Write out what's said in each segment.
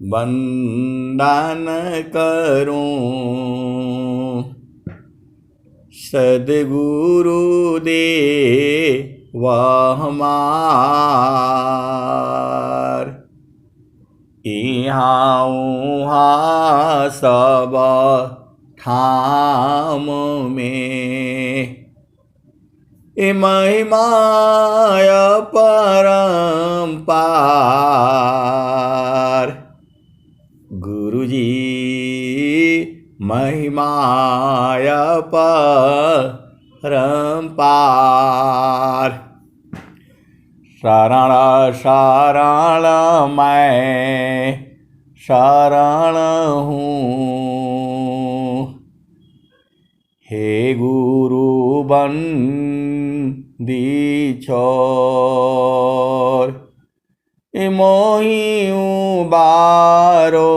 वंदन करूं सद्गुरु देव हमार। इहाँ उहाँ सब ठाम में महिमाय परम्पार। गुरुजी महिमाय परम्पार। शरण शरण मैं शरण हूँ, हे गुरु बंदी छोर। मोहि उबारो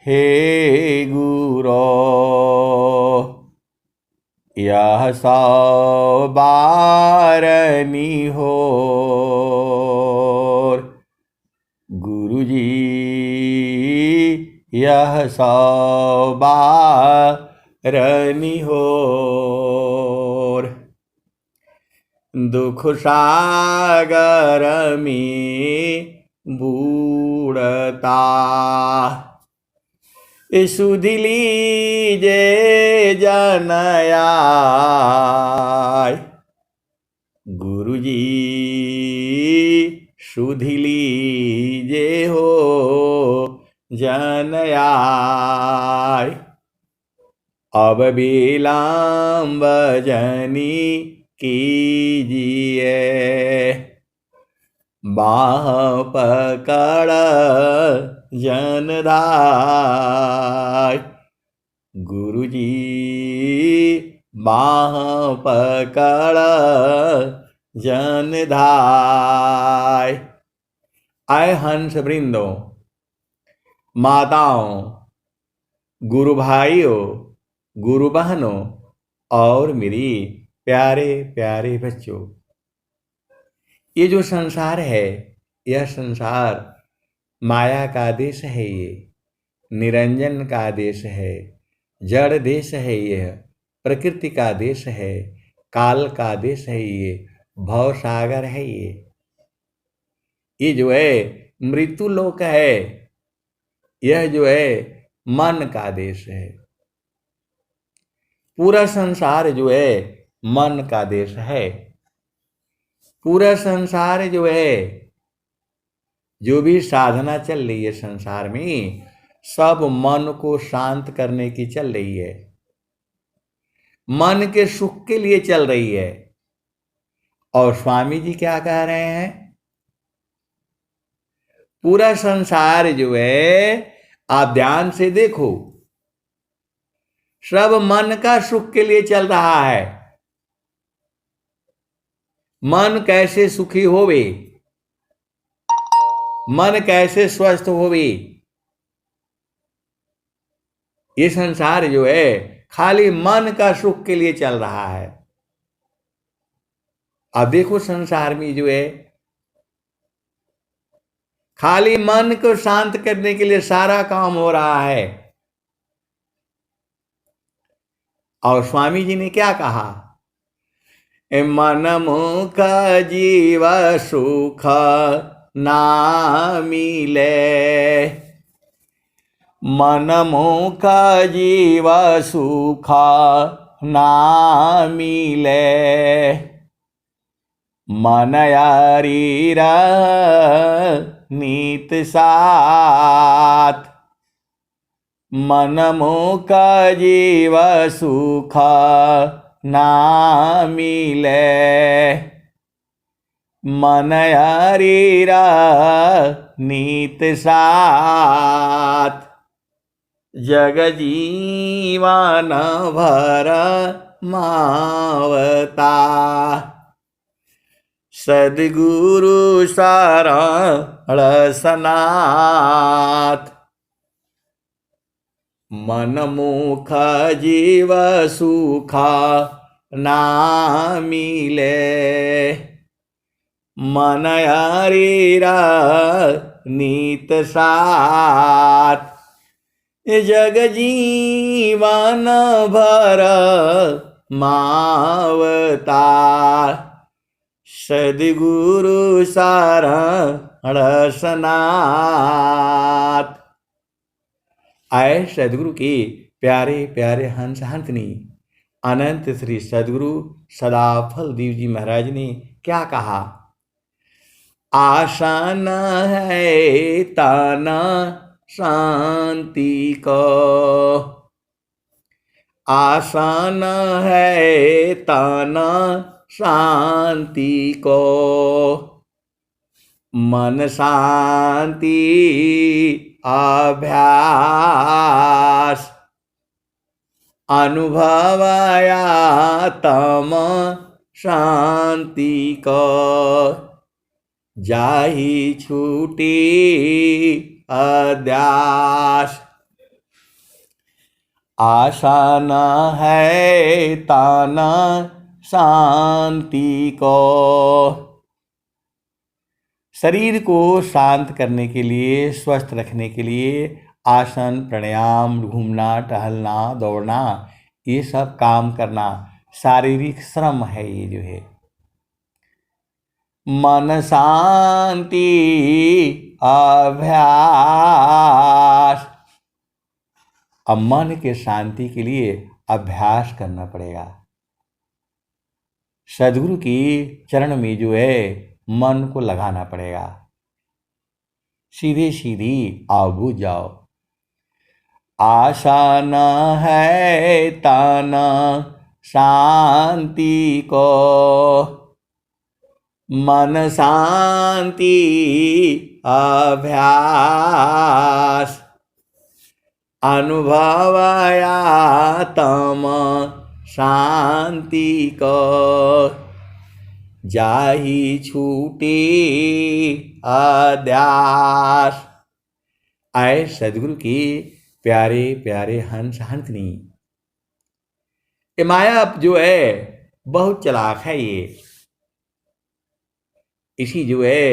हे गुरो, यह सौ बारनी होर। गुरुजी यह सौ बारनी होर। दुख सागर में बूढ़ता सुधि लीजे जनयाय। गुरुजी सुधि लीजे हो जनयाय। अब विलंब जनी कीजिए, बाह पकड़ जनदाय। गुरुजी बाह पकड़ जनदाय। आए हंस वृंदो, माताओं, गुरु भाइयों, गुरु बहनों और मेरी प्यारे प्यारे बच्चों, ये जो संसार है, यह संसार माया का देश है। ये निरंजन का देश है, जड़ देश है। यह प्रकृति का देश है, काल का देश है। ये भव सागर है। ये जो है मृत्यु लोक है। यह जो है मन का देश है। पूरा संसार जो है मन का देश है। पूरा संसार जो है, जो भी साधना चल रही है संसार में, सब मन को शांत करने की चल रही है, मन के सुख के लिए चल रही है। और स्वामी जी क्या कह रहे हैं? पूरा संसार जो है, आप ध्यान से देखो, सब मन का सुख के लिए चल रहा है। मन कैसे सुखी होवे, मन कैसे स्वस्थ होवे, ये संसार जो है खाली मन का सुख के लिए चल रहा है। अब देखो संसार में जो है खाली मन को शांत करने के लिए सारा काम हो रहा है। और स्वामी जी ने क्या कहा? मन मुख जीव सुख ना मिले, मन मुख जीव सुख ना मिले। मन यारीर नीत साथ, मन मुख जीव सुख ना मिले। मन यारीर नीत साथ, जग जीवन भर मावता। सद्गुरु शरण सनाथ, मन मुख जीव सुख ना मिले। मनयारीरा नीत साथ, जग जीवन भर मावतार, सद्गुरु शरण सनाथ। आए सद्गुरु के प्यारे प्यारे हंस हंसनी अनंत श्री सद्गुरु सदाफल देव जी महाराज ने क्या कहा? आशा न है ताना शांति को, आशा न है ताना शांति को, मन शांति अभ्यास, अनुभवाया तम शांति को, जाहि छूटी अध्यास। आशा न है ताना शांति को। शरीर को शांत करने के लिए, स्वस्थ रखने के लिए आसन, प्राणायाम, घूमना, टहलना, दौड़ना, ये सब काम करना शारीरिक श्रम है। ये जो है मन शांति अभ्यास। अब मन के शांति के लिए अभ्यास करना पड़ेगा। सद्गुरु की चरण में जो है मन को लगाना पड़ेगा। सीधे सीधी आओ बूझ जाओ। आशा न है ताना शांति को, मन शांति अभ्यास, अनुभवाया तम शांति को, जाहि छूटी अध्यास। आए सद्गुरु की प्यारे प्यारे हंस हंसनी। ये माया जो है बहुत चालाक है। ये इसी जो है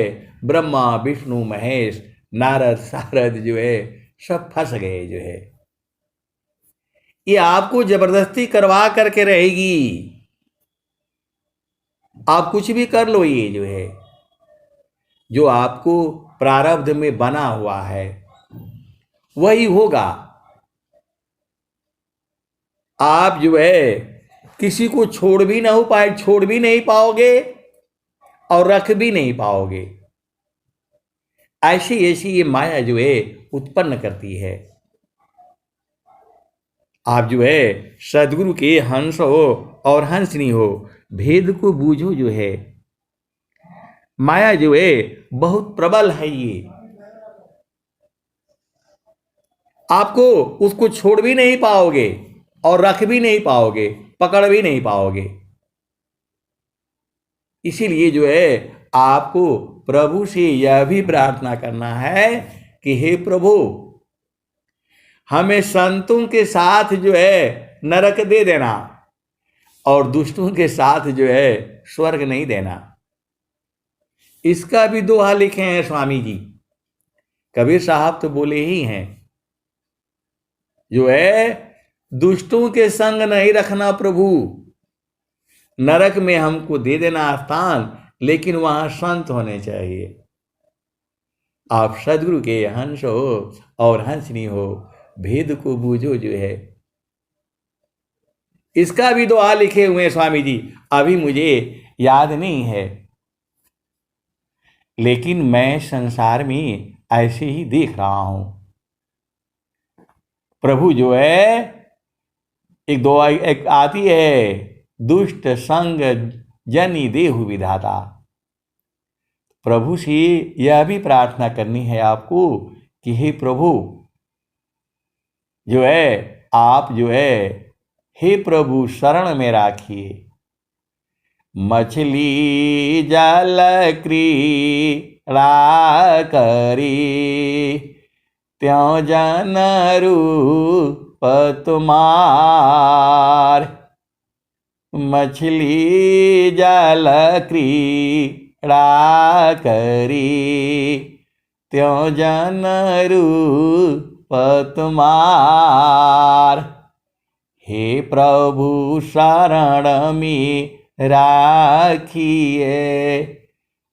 ब्रह्मा विष्णु महेश नारद सारद जो है सब फंस गए। जो है ये आपको जबरदस्ती करवा करके रहेगी। आप कुछ भी कर लो, ये जो है जो आपको प्रारब्ध में बना हुआ है वही होगा। आप जो है किसी को छोड़ भी ना हो पाए, छोड़ भी नहीं पाओगे और रख भी नहीं पाओगे। ऐसी ऐसी ये माया जो है उत्पन्न करती है। आप जो है सद्गुरु के हंस हो और हंसनी हो, भेद को बूझो। जो है माया जो है बहुत प्रबल है। ये आपको उसको छोड़ भी नहीं पाओगे और रख भी नहीं पाओगे, पकड़ भी नहीं पाओगे। इसीलिए जो है आपको प्रभु से यह भी प्रार्थना करना है कि हे प्रभु, हमें संतों के साथ जो है नरक दे देना और दुष्टों के साथ जो है स्वर्ग नहीं देना। इसका भी दोहा लिखे हैं स्वामी जी। कबीर साहब तो बोले ही हैं, जो है दुष्टों के संग नहीं रखना प्रभु, नरक में हमको दे देना स्थान, लेकिन वहां संत होने चाहिए। आप सद्गुरु के हंस हो और हंसनी हो, भेद को बूझो। जो है इसका भी दुआ लिखे हुए स्वामी जी, अभी मुझे याद नहीं है, लेकिन मैं संसार में ऐसे ही देख रहा हूं। प्रभु जो है एक दुआ एक आती है, दुष्ट संग जनि देहु विधाता। प्रभु से यह भी प्रार्थना करनी है आपको कि हे प्रभु जो है आप जो है हे प्रभु शरण में राखिए। मछली जल क्रीड़ा करी, त्यों जन रूप तुम्हार। मछली जल क्रीड़ा करी त्यों जन रूप तुम्हार। हे प्रभु शरण में राखिए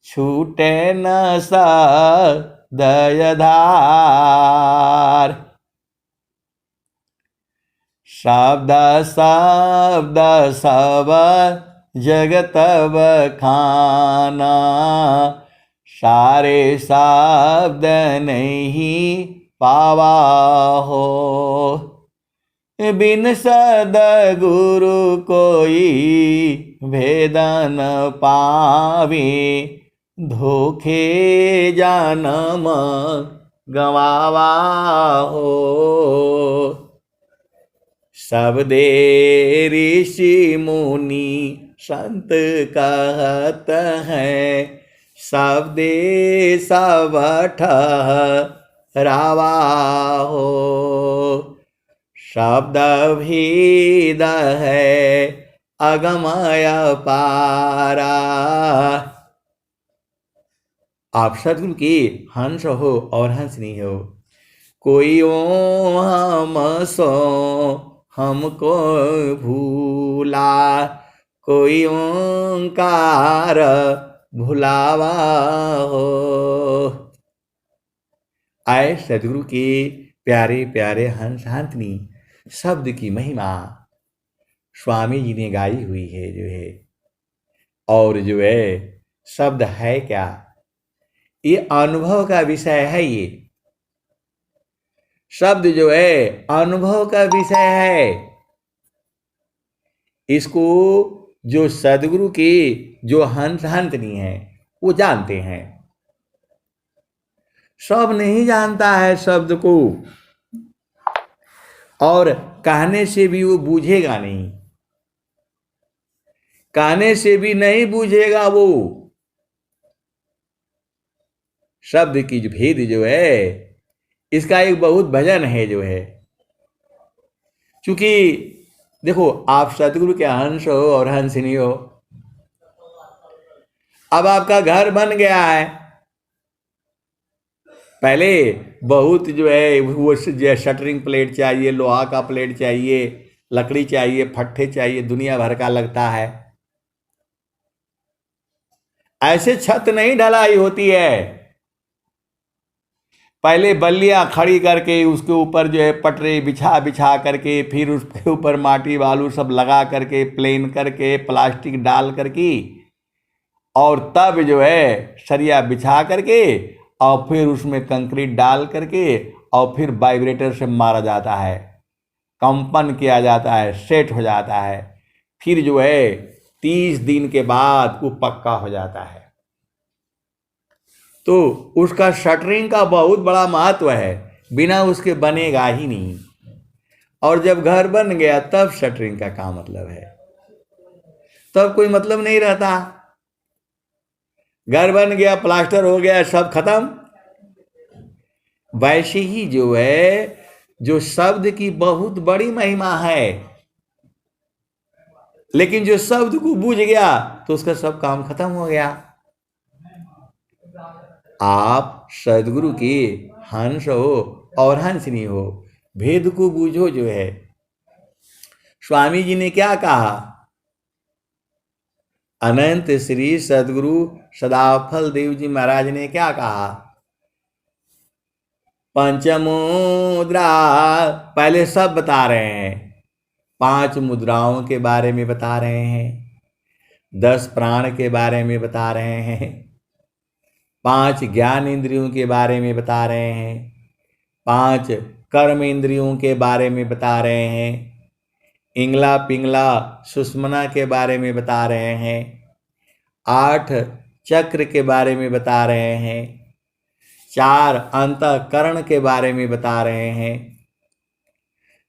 छूटे न दयधार। शब्द शब्द सब जगत बखाना सारे शब्द नहीं पावा हो। बिन सद्गुरु कोई भेद न पावे धोखे जन्म गवावा हो। सबदे ऋषि मुनि संत कहत हैं सबदे सब ठहरावा हो। शब्द भेद है अगमय पारा। आप सद्गुरु के हंस हो और हंसनी हो। कोई ओ हम सो हमको भूला कोई ओंकार भुलावा हो। आए सद्गुरु के प्यारे प्यारे हंस हंसनी शब्द की महिमा स्वामी जी ने गाई हुई है जो है। और जो है शब्द है क्या, ये अनुभव का विषय है। ये शब्द जो है अनुभव का विषय है। इसको जो सद्गुरु के जो हंस हंसनी है वो जानते हैं। सब नहीं जानता है शब्द को, और कहने से भी वो बूझेगा नहीं, कहने से भी नहीं बूझेगा वो। शब्द की जो भेद जो है इसका एक बहुत भजन है जो है। क्योंकि देखो आप सतगुरु के हंस हो और हंसनी हो। अब आपका घर बन गया है, पहले बहुत जो है वो शटरिंग प्लेट चाहिए, लोहा का प्लेट चाहिए, लकड़ी चाहिए, फट्टे चाहिए, दुनिया भर का लगता है। ऐसे छत नहीं ढलाई होती है। पहले बल्लियां खड़ी करके उसके ऊपर जो है पटरे बिछा बिछा करके, फिर उसके ऊपर माटी बालू सब लगा करके, प्लेन करके, प्लास्टिक डाल करके, और तब जो है सरिया बिछा करके, और फिर उसमें कंक्रीट डाल करके, और फिर वाइब्रेटर से मारा जाता है, कंपन किया जाता है, सेट हो जाता है। फिर जो है 30 दिन के बाद वो पक्का हो जाता है। तो उसका शटरिंग का बहुत बड़ा महत्व है, बिना उसके बनेगा ही नहीं। और जब घर बन गया तब शटरिंग का क्या मतलब है, तब कोई मतलब नहीं रहता। घर बन गया, प्लास्टर हो गया, सब खत्म। वैसे ही जो है जो शब्द की बहुत बड़ी महिमा है, लेकिन जो शब्द को बूझ गया तो उसका सब काम खत्म हो गया। आप सद्गुरु के हंस हो और हंसनी हो, भेद को बूझो जो है। स्वामी जी ने क्या कहा, अनंत श्री सद्गुरु सदाफल देव जी महाराज ने क्या कहा, पंचमुद्रा पहले सब बता रहे हैं, 5 मुद्राओं के बारे में बता रहे हैं, 10 प्राण के बारे में बता रहे हैं, 5 ज्ञान इंद्रियों के बारे में बता रहे हैं, 5 कर्म इंद्रियों के बारे में बता रहे हैं, इंगला पिंगला सुषमना के बारे में बता रहे हैं, 8 चक्र के बारे में बता रहे हैं, 4 अंतःकरण के बारे में बता रहे हैं,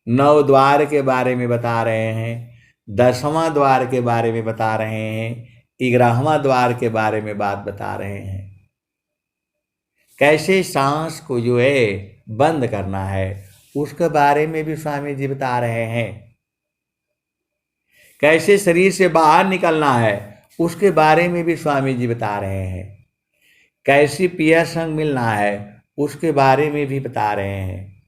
9 द्वार के बारे में बता रहे हैं, 10वां द्वार के बारे में बता रहे हैं, 11वां द्वार के बारे में बात बता रहे हैं। कैसे सांस को जो है बंद करना है उसके बारे में भी स्वामी जी बता रहे हैं। कैसे शरीर से बाहर निकलना है उसके बारे में भी स्वामी जी बता रहे हैं। कैसी पिया संग मिलना है उसके बारे में भी बता रहे हैं।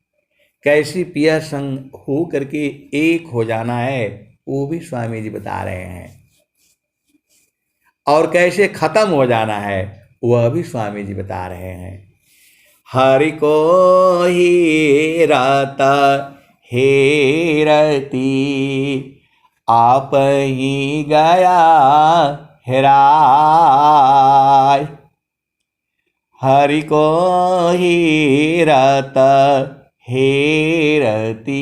कैसी पिया संग हो करके एक हो जाना है वो भी स्वामी जी बता रहे हैं। और कैसे खत्म हो जाना है वह भी स्वामी जी बता रहे हैं। हरि को ही रता हेरती आप ही गया हेराय। हरि को ही रता हेरती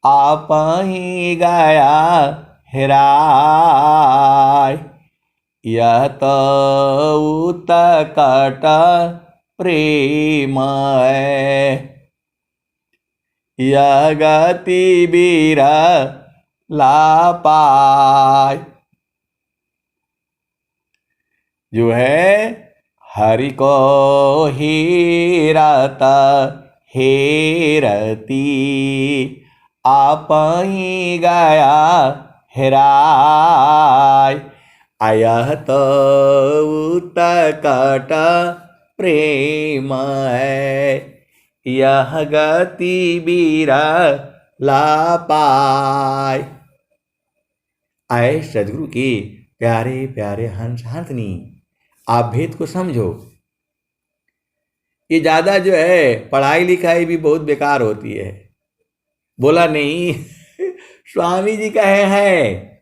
आप ही गया हेराय। यह तो उत्कट प्रेम है यह गति बिरला पाय। जो है हरि को ही रता हेरती आप ही गया हेराय। यह तो उत्कट प्रेम है यह गति बिरला पाय। आए सदगुरु की प्यारे प्यारे हंस हंसनी, आप भेद को समझो। ये ज्यादा जो है पढ़ाई लिखाई भी बहुत बेकार होती है। बोला नहीं स्वामी जी कहे हैं।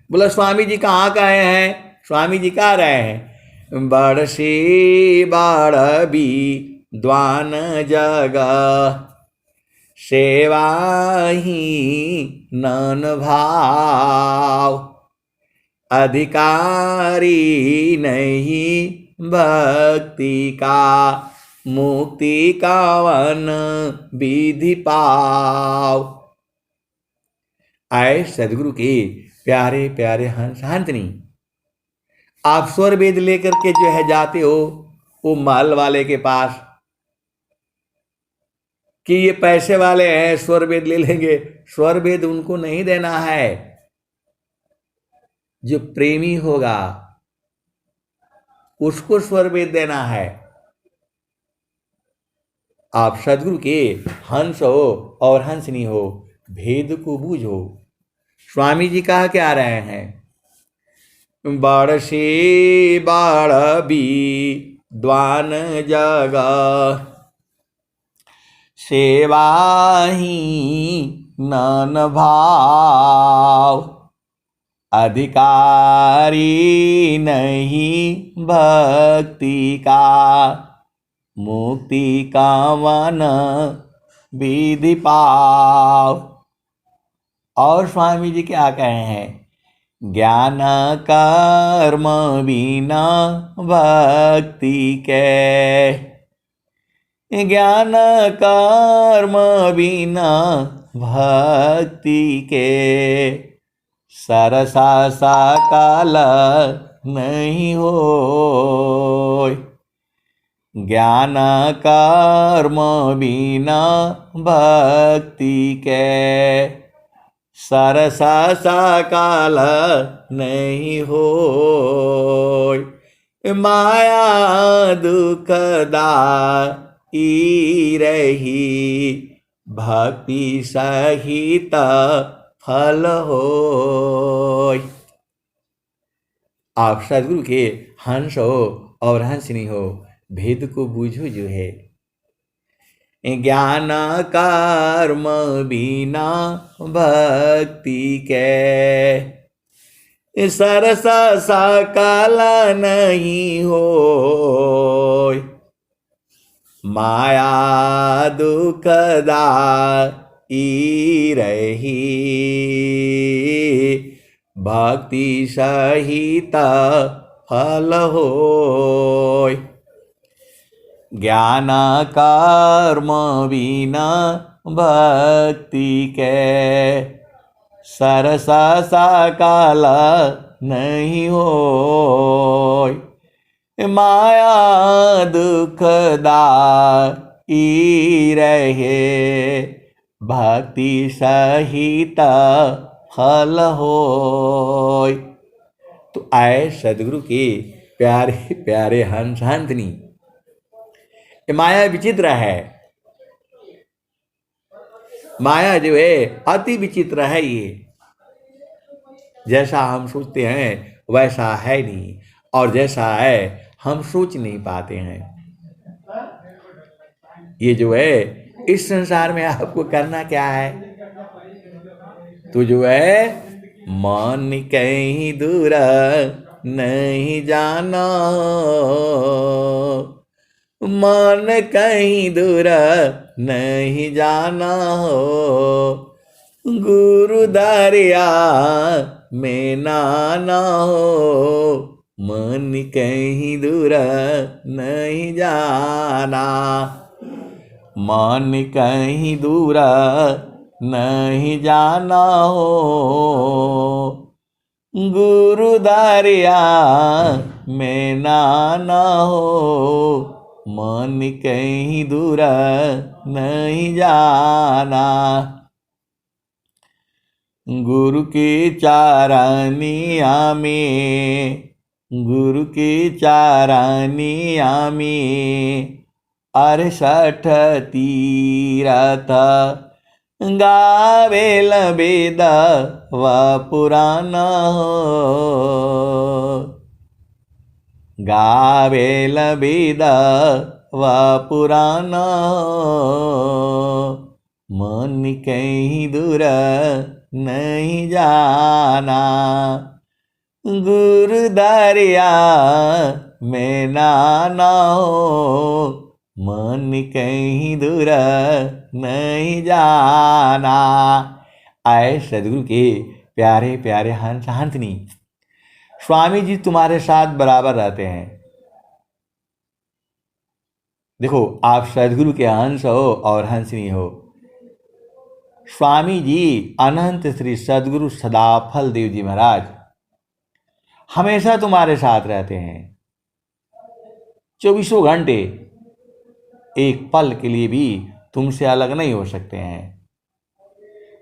बोला स्वामी जी कहाँ कहे हैं? स्वामी जी कह रहे हैं बड़सी बड़बी द्वान जगा सेवा ही नन भाव। अधिकारी नहीं भक्ति का मुक्ति कावन विधि पाव। आए सदगुरु के प्यारे प्यारे हंस हंसनी, आप स्वर वेद लेकर के जो है जाते हो वो महल वाले के पास कि ये पैसे वाले हैं स्वर वेद ले लेंगे। स्वर वेद उनको नहीं देना है। जो प्रेमी होगा उसको स्वर वेद देना है। आप सदगुरु के हंस हो और हंसनी हो, भेद को बूझो। स्वामी जी कहा क्या रहे हैं? बड़सी बड़बी द्वान जगा सेवा ही नन भाव। अधिकारी नहीं भक्ति का मुक्ति कामन विधि पाव। और स्वामी जी क्या कहे हैं? ज्ञान कर्म बिना भक्ति के ज्ञान कर्म बिना भक्ति के सरसा सकाल नहीं होय। ज्ञान कर्म बिना भक्ति के सरसा सकाल नहीं होय। माया दुखदाई रही भक्ति सहित फल होय। आप सदगुरु के हंस हो और हंसनी हो, भेद को बूझो जो है। ज्ञान कर्म बिना भक्ति के सरसा सकाल नहीं होय। माया दुखदाई रही भक्ति सहित फल होय। ज्ञान कर्म बिना भक्ति के सरसा सकाल नहीं होय। माया दुखदाई रहे भक्ति सहित फल होय। तो आए सदगुरु के प्यारे प्यारे हंस हंसनी। ये माया विचित्र है, माया जो है अति विचित्र है। ये जैसा हम सोचते हैं वैसा है नहीं, और जैसा है हम सोच नहीं पाते हैं। ये जो है इस संसार में आपको करना क्या है? तो जो है मन कहीं दूर नहीं जाना, मन कहीं दूर नहीं जाना हो, गुरु दरिया में नाना हो, मन कहीं दूर नहीं जाना, मन कहीं दूर नहीं जाना हो, गुरु दरिया में नाना हो, मन कहीं दूर नहीं जाना। गुरु के चारानिया में, गुरु के चारानिया में 68 तीरथ गावेल वेद व पुराण हो, गावेल वेद व पुराण हो, मन कहीं दूर नहीं जाना, गुरु दरिया में नाना हो, मन कहीं दूर नहीं जाना। आए सदगुरु के प्यारे प्यारे हंस हंसनी। स्वामी जी तुम्हारे साथ बराबर रहते हैं। देखो, आप सदगुरु के हंस हो और हंसनी हो। स्वामी जी अनंत श्री सदगुरु सदाफल देव जी महाराज हमेशा तुम्हारे साथ रहते हैं। 24 घंटे, एक पल के लिए भी तुमसे अलग नहीं हो सकते हैं।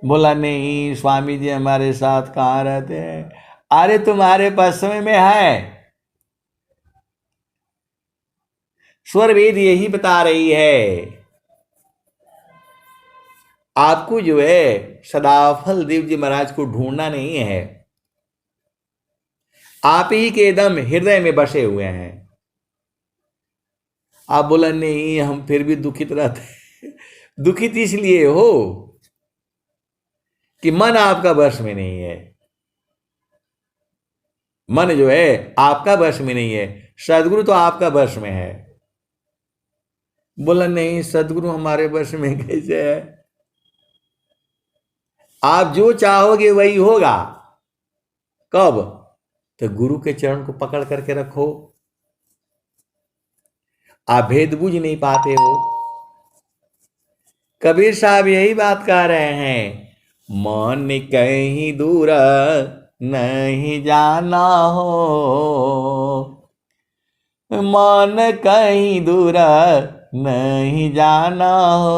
बोला नहीं, स्वामी जी हमारे साथ कहाँ रहते हैं? अरे तुम्हारे पश्चिम में है। स्वर वेद यही बता रही है। आपको जो है सदाफल देव जी महाराज को ढूंढना नहीं है, आप ही के एकदम हृदय में बसे हुए हैं। आप बोला नहीं, हम फिर भी दुखित रहते। दुखित इसलिए हो कि मन आपका वश में नहीं है। मन जो है आपका वश में नहीं है, सदगुरु तो आपका वश में है। बोला नहीं, सदगुरु हमारे वश में कैसे है? आप जो चाहोगे वही होगा। कब? तो गुरु के चरण को पकड़ करके रखो। आप भेद बूझ नहीं पाते हो। कबीर साहब यही बात कह रहे हैं, मन कहीं दूर नहीं जाना हो, मन कहीं दूर नहीं जाना हो,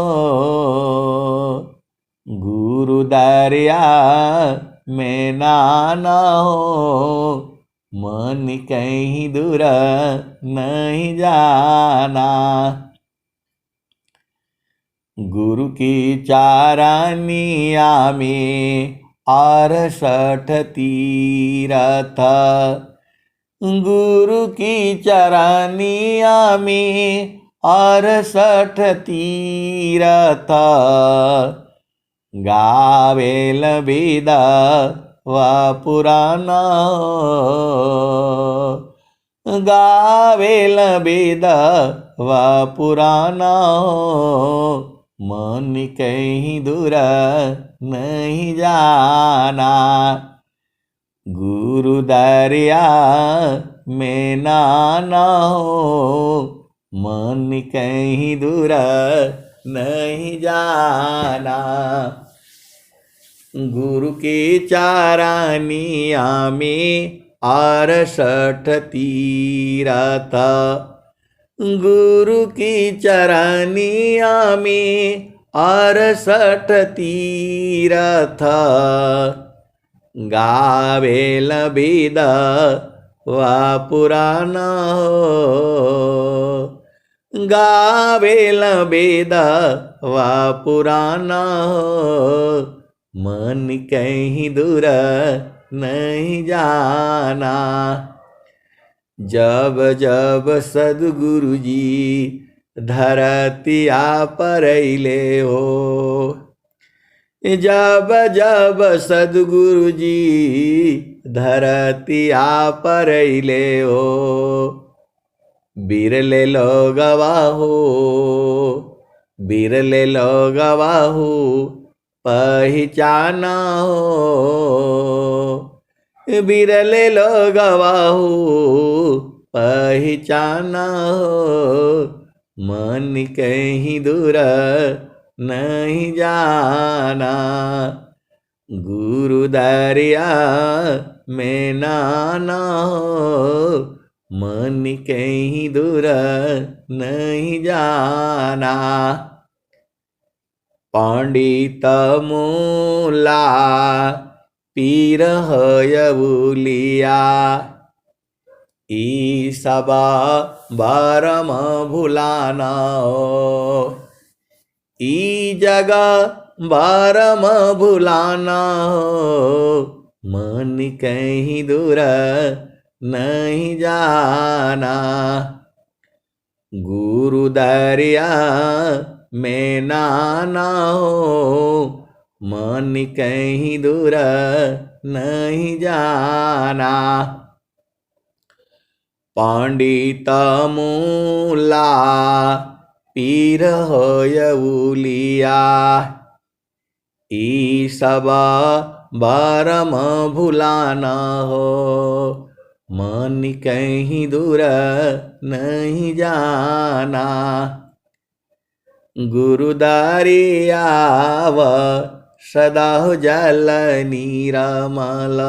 गुरु दरिया में नाना हो, मन कहीं दूर नहीं जाना। गुरु की चारानिया में 68 तीरथ, गुरु की चरानिया में 68 तीरथ गावेल वेद व पुराण, गावेल वेद व पुराण, मन कहीं दूर नहीं जाना, गुरु दरिया में नाना हो, मन कहीं दूर नहीं जाना। गुरु के चारानिया में 68 तीरथ, गुरु की चरानिया में 68 तीरथ गावेल वेद वा पुराण हो, गावेल वेद वा पुराण हो, मन कहीं दूर नहीं जाना। जब जब सद्गुरु जी धरतिया पर अइले हो, जब जब सद्गुरु जी धरतिया पर अइले हो, बिरले लोगवा हो, बिरले लोगवा हो पहचाना हो, बिरले लोगवा हो पहचाना हो, मन कहीं दूर नहीं जाना। गुरु दरिया में नाना हो, मन कहीं दूर नहीं जाना। पंडित मूला पीर हयबुलिया, ई सबा बारम भुलाना हो, ई जगह बारम भुलाना हो, मन कहीं दूर नहीं जाना। गुरु दरिया में नाना हो, मन कहीं दूर नहीं जाना। पंडित मूला पीर होयउलिया, ई सबा बारम भुलाना हो, मन कहीं दूर नहीं जाना। गुरु दरियाव सदा जल नीरमल,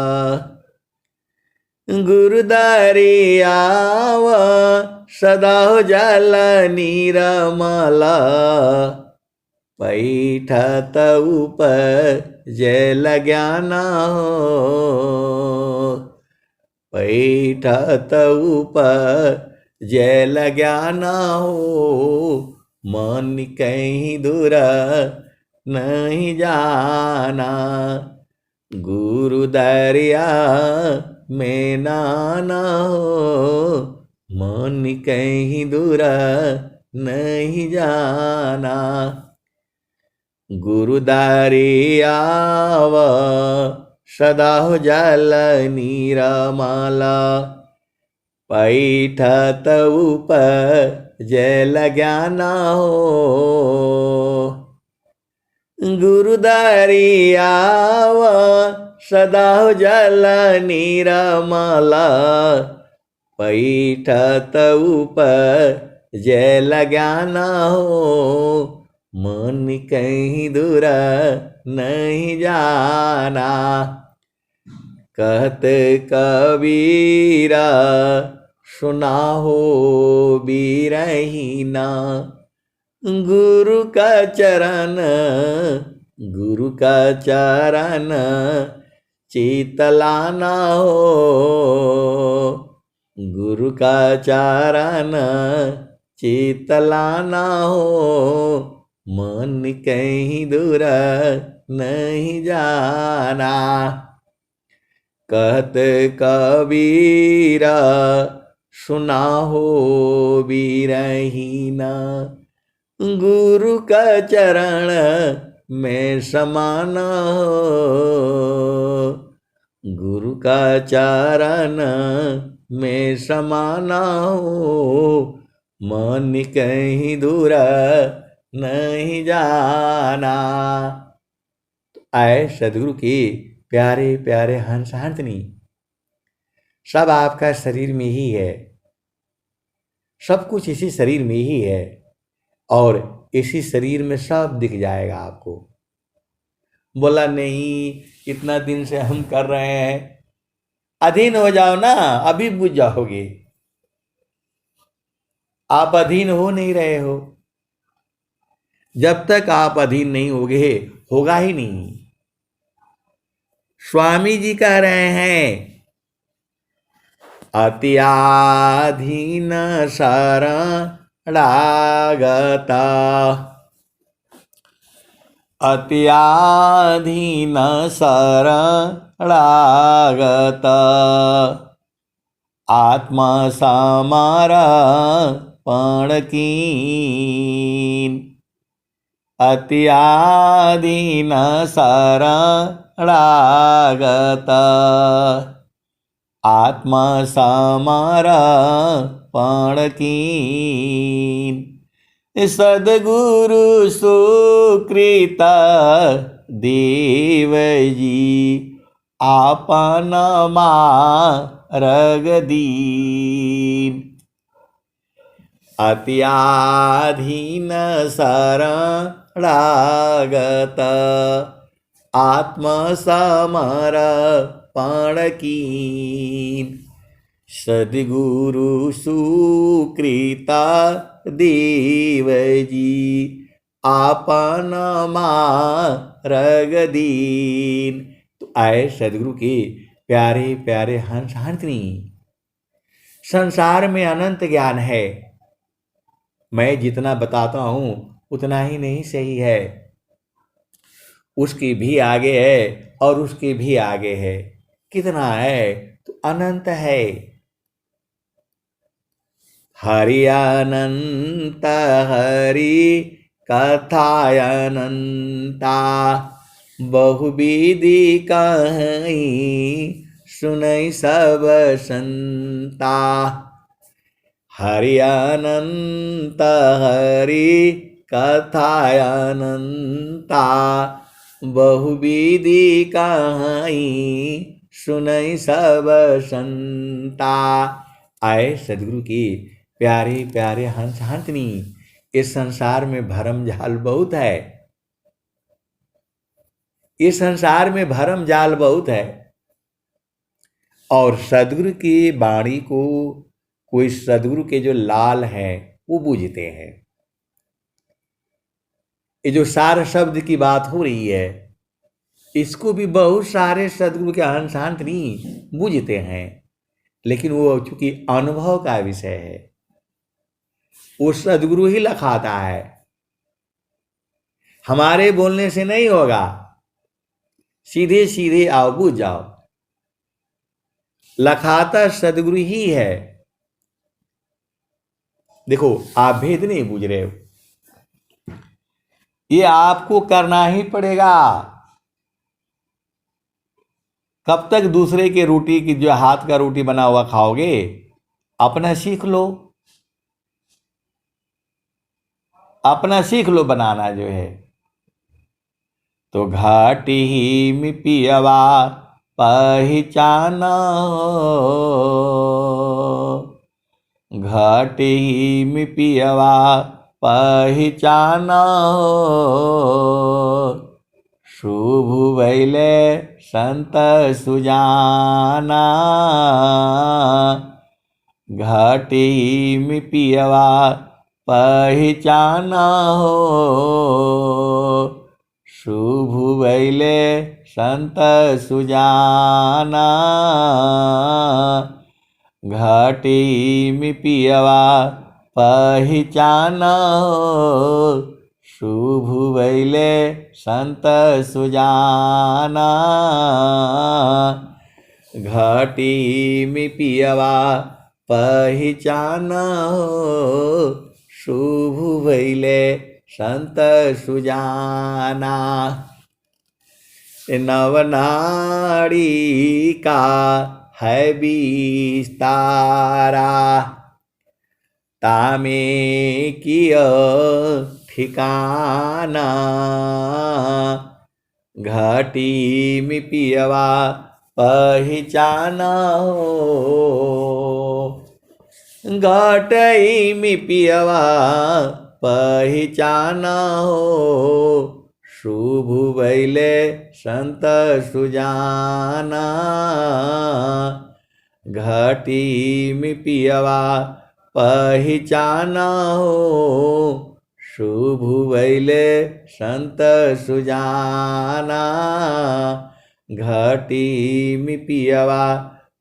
गुरु दरियाव सदा जल नीरमल, पैठत उपजल ज्ञान हो, पैठत उपजल ज्ञान हो, मन कहीं दूर नहीं जाना। गुरु दरिया में नाना हो, मन कहीं दूर नहीं जाना। गुरु दरियाव सदा जल नीरमल, पैठत उपजल ज्ञान हो, गुरु दरियाव सदा जल नीरमल, पैठत उपजल ज्ञान हो, मन कहीं दूर नहीं जाना। कहत कबीरा सुना हो बीरहीना, गुरु का चरण, गुरु का चरण चितलाना हो, गुरु का चरण चितलाना हो, मन कहीं दूर नहीं जाना। कहत कबीरा सुना हो बीरहीना, गुरु का चरण में समाना हो, गुरु का चरण में समाना हो, मन कहीं दूर नहीं जाना। आए सदगुरु की प्यारे प्यारे हंस हंसनी, सब आपका शरीर में ही है, सब कुछ इसी शरीर में ही है, और इसी शरीर में सब दिख जाएगा आपको। बोला नहीं, इतना दिन से हम कर रहे हैं, अधीन हो जाओ ना, अभी बुझ जाओगे। आप अधीन हो नहीं रहे हो। जब तक आप अधीन नहीं होगे, होगा ही नहीं। स्वामी जी कह रहे हैं अत्याधीन शरणागता, अत्याधीन शरणागत आत्मा समर्पण कीन, अत्याधीन शरणागत आत्मा समर्पण कीन। सद्गुरु सुकृत देव जी आपन मार्ग दीन, अत्याधीन शरणागत आत्मसमर्पण कीन। सद्गुरु सुकृता देव जी आपन मार्ग दीन। तो आए सद्गुरु के प्यारे प्यारे हंस हंसनी, संसार में अनंत ज्ञान है, मैं जितना बताता हूं उतना ही नहीं सही है, उसके भी आगे है और उसके भी आगे है। कितना है तो अनंत है। हरि अनंत हरि कथायनंता, बहुविधि कहीं सुनई सब संता। हरि अनंत हरि कथायनंता, बहुविधि कहीं सुनई सब संता। आए सद्गुरु की प्यारे प्यारे हंस हंसनी, इस संसार में भरम जाल बहुत है, इस संसार में भरम जाल बहुत है। और सद्गुरु की वाणी को कोई सद्गुरु के जो लाल हैं वो बूझते हैं। ये जो सार शब्द की बात हो रही है, इसको भी बहुत सारे सद्गुरु के हंस हंसनी बूझते हैं, लेकिन वो चूंकि अनुभव का विषय है, वो सद्गुरु ही लखाता है, हमारे बोलने से नहीं होगा। सीधे सीधे आओ बूझ जाओ, लखाता सद्गुरु ही है। देखो आप भेद नहीं बूझ रहे हो, ये आपको करना ही पड़ेगा। कब तक दूसरे के रोटी की, जो हाथ का रोटी बना हुआ खाओगे? अपना सीख लो, अपना सीख लो बनाना जो है। तो घाटी में पियवा पहचाना, घाटी में पियवा पहचाना, शुभ भैले संत सुजाना। घाटी में पियवा पहचाना हो, शुभ भैले संत सुजाना। घाटी में पियवा पहचाना हो, शुभ भैले संत सुजाना। घाटी में पियवा पहचाना हो, शुभ भैले संत सुजाना। नवनाड़ी का है विस्तारा, तामे किया ठिकाना। घाटी में पियवा पहचाना हो, घाटी में पियवा पहचाना हो, शुभ भैले संत सुजाना। घाटी में पियवा पहचाना हो, शुभ भैले संत सुजाना। घटी में पियवा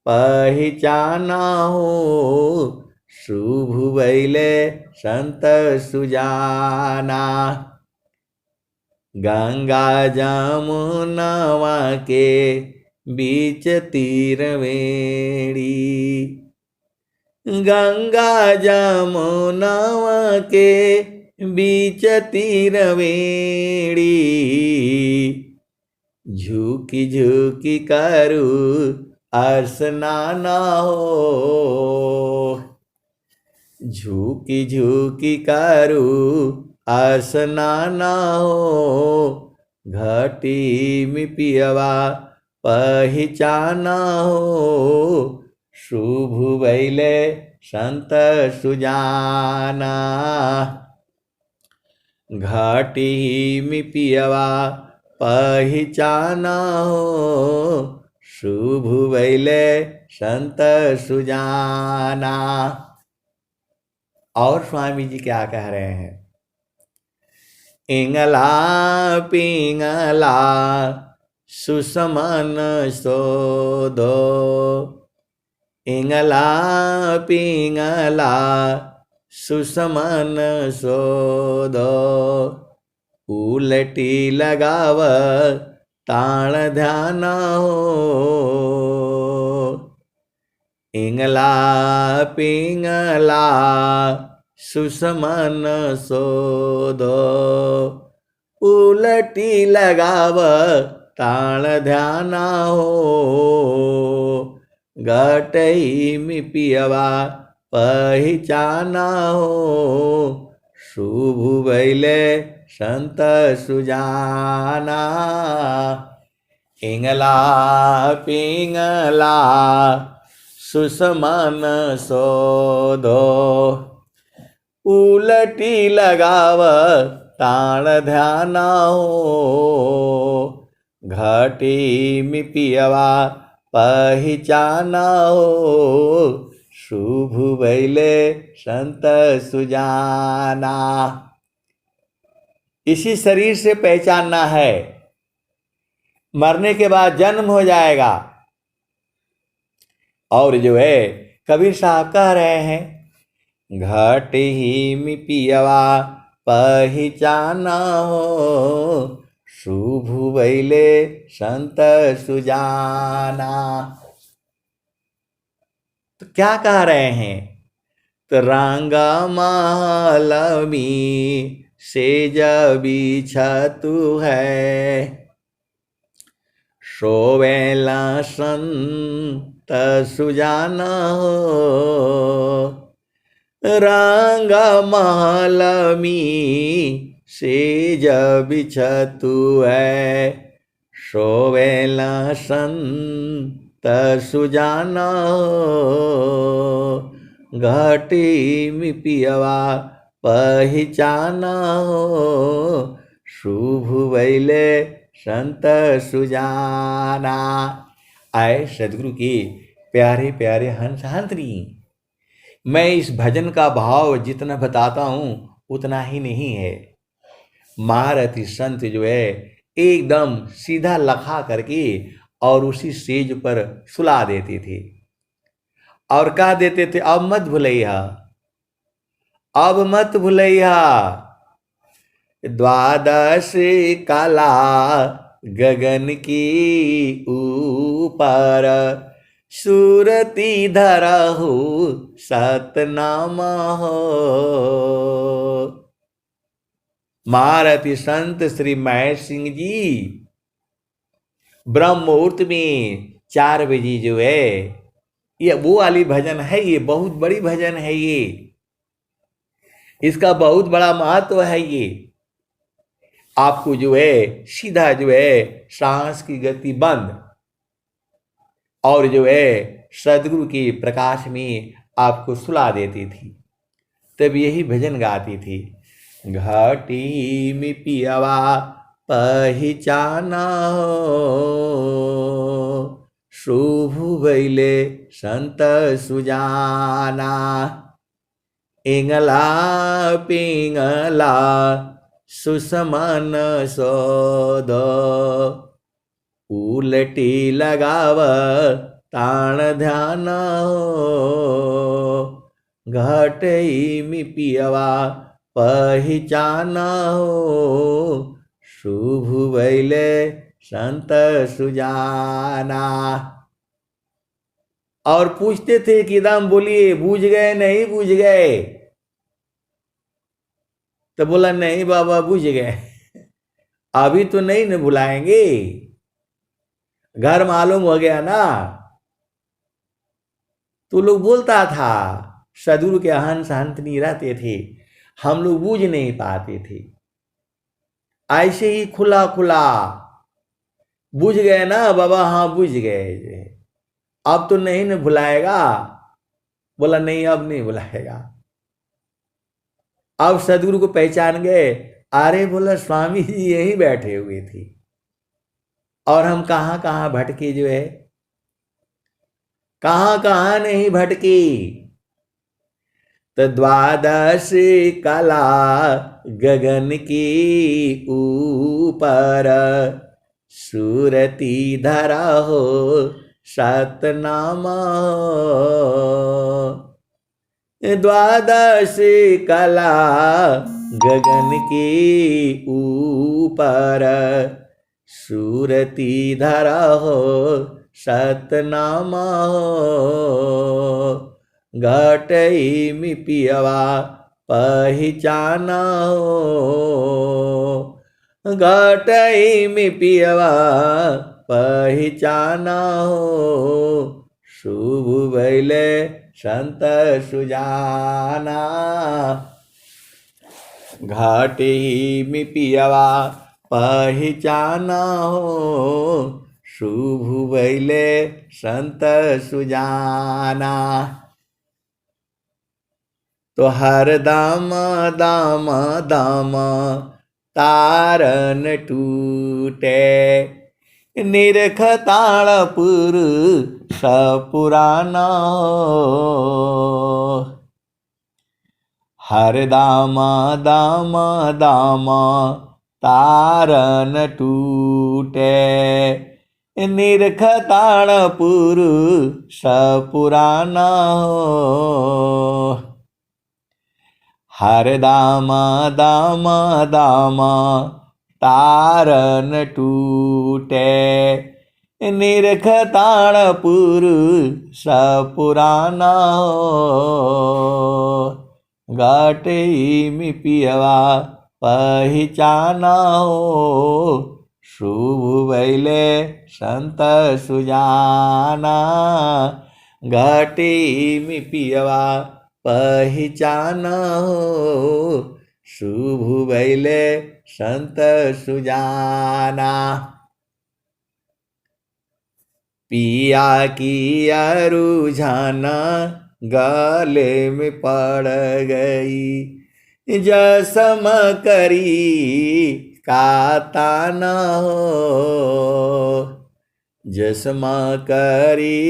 पहचाना हो, शुभ बैले संत सुजाना। गंगा जमुनवा के बीच तीर वेणी, गंगा जमुनवा के बीच तीर वेणी, झुकी झुकी करू स्नाना हो, झुकी झुकी करू स्नाना हो, घटी में पियवा पहचाना हो, शुभ बैले संत सुजाना। घटी में पियवा पहचाना हो, शुभ बैले संत सुजाना। और स्वामी जी क्या कह रहे हैं? इंगला पिंगला सुसमन सोदो, इंगला पिंगला सुसमन सोदो, उलटी लगाव ताण ध्यान हो, इंगला पिंगला सुसमन सोदो, उलटी लगाव ताण ध्यान हो, घटई में पियवा पहचाना हो, शुभ बैले संत सुजाना। इंगला पिंगला सुसमन सोदो, उलटी लगाव ताण ध्यान हो, घटी में पियवा पहचाना हो, शुभ बैले संत सुजाना। इसी शरीर से पहचानना है, मरने के बाद जन्म हो जाएगा। और जो है कबीर साहब कह रहे हैं, घट ही में पियवा पहचाना हो, शुभ बैले संत सुजाना। तो क्या कह रहे हैं? तो रंगा मालमी सेज बिछतु है, सोवेला संत सुजाना हो, रंगा मालमी सेज बिछतु है, सोवेला संत सुजाना हो, घटी में पियवा पहचाना हो, शुभ बैले संत सुजाना। आए सदगुरु के प्यारे प्यारे हंस हंसनी, मैं इस भजन का भाव जितना बताता हूँ उतना ही नहीं है। महारथी संत जो है एकदम सीधा लखा करके और उसी सेज पर सुला देते थे और कह देते थे, अब मत भूलैया, अब मत भूलैया, द्वादश काला गगन की ऊपर, सूरती धरहु सतनामा हो। महारथी संत श्री महेश सिंह जी ब्रह्म मुहूर्त में 4 बजे जो है, ये वो वाली भजन है, ये बहुत बड़ी भजन है, ये इसका बहुत बड़ा महत्व है। ये आपको जो है सीधा जो है सांस की गति बंद और जो है सदगुरु के प्रकाश में आपको सुला देती थी। तब यही भजन गाती थी, घाटी में पियवा पहचाना हो, शुभ बैले संत सुजाना। इंगला पिंगला सुसमन सोदो, उलटी लगाव ताण ध्यान हो, घटई मि पियवा पहिचाना हो, शुभ वैले संत सुजाना। और पूछते थे कि दाम बोलिए बूझ गए नहीं बूझ गए? तो बोला नहीं बाबा बूझ गए। अभी तो नहीं न बुलाएंगे, घर मालूम हो गया ना। तो लोग बोलता था सदगुरु के हंस हंतनी रहते थे, हम लोग बूझ नहीं पाते थे। ऐसे ही खुला खुला बूझ गए ना बाबा, हाँ बूझ गए, अब तो नहीं न बुलाएगा। बोला नहीं अब नहीं बुलाएगा। अब सदगुरु को पहचान गए, अरे बोला स्वामी जी यही बैठे हुए थे और हम कहाँ कहाँ भटके जो है, कहाँ कहाँ नहीं भटकी। तो द्वादश कला गगन की ऊपर, सूरती धरा हो सतनामा हो। द्वादश कला गगन के ऊपर, सूरती धरा हो सतनामा हो, घटई मि पियवा पहिचाना हो, घटई मि पियवा पहिचाना हो, शुभ भैले संत सुजाना। घाटे मि पियवा पहिचाना हो, शुभ भैले संत सुजाना। तो हर दाम दाम दाम तारन टूटे, निरख ताड़पुर सपुराना हो। हर दाम दाम दाम तारन टूटे, निरख ताड़पुर सपुराना हो। हर दाम दाम दाम तारन टूटे, निरख ताड़पुर सपुराना हो, घटई मि पियवा पहिचाना हो, शुभ भैले संत सुजाना। घटई मि पियवा पहिचाना हो, शुभ भैले संत सुजाना। पिया की रुझाना गले में पड़ गई, जसम करी काताना हो, जसमा करी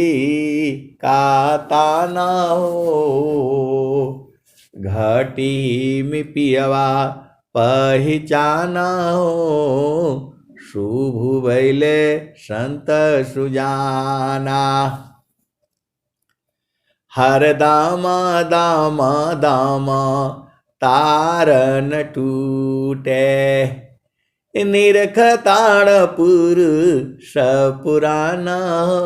काताना हो, घटी मि पियवा पहिचाना हो, शुभ भैले संत सुजाना। हर दामा दामा दामा तारन टूटे, निरख ताड़पुर सपुराना हो,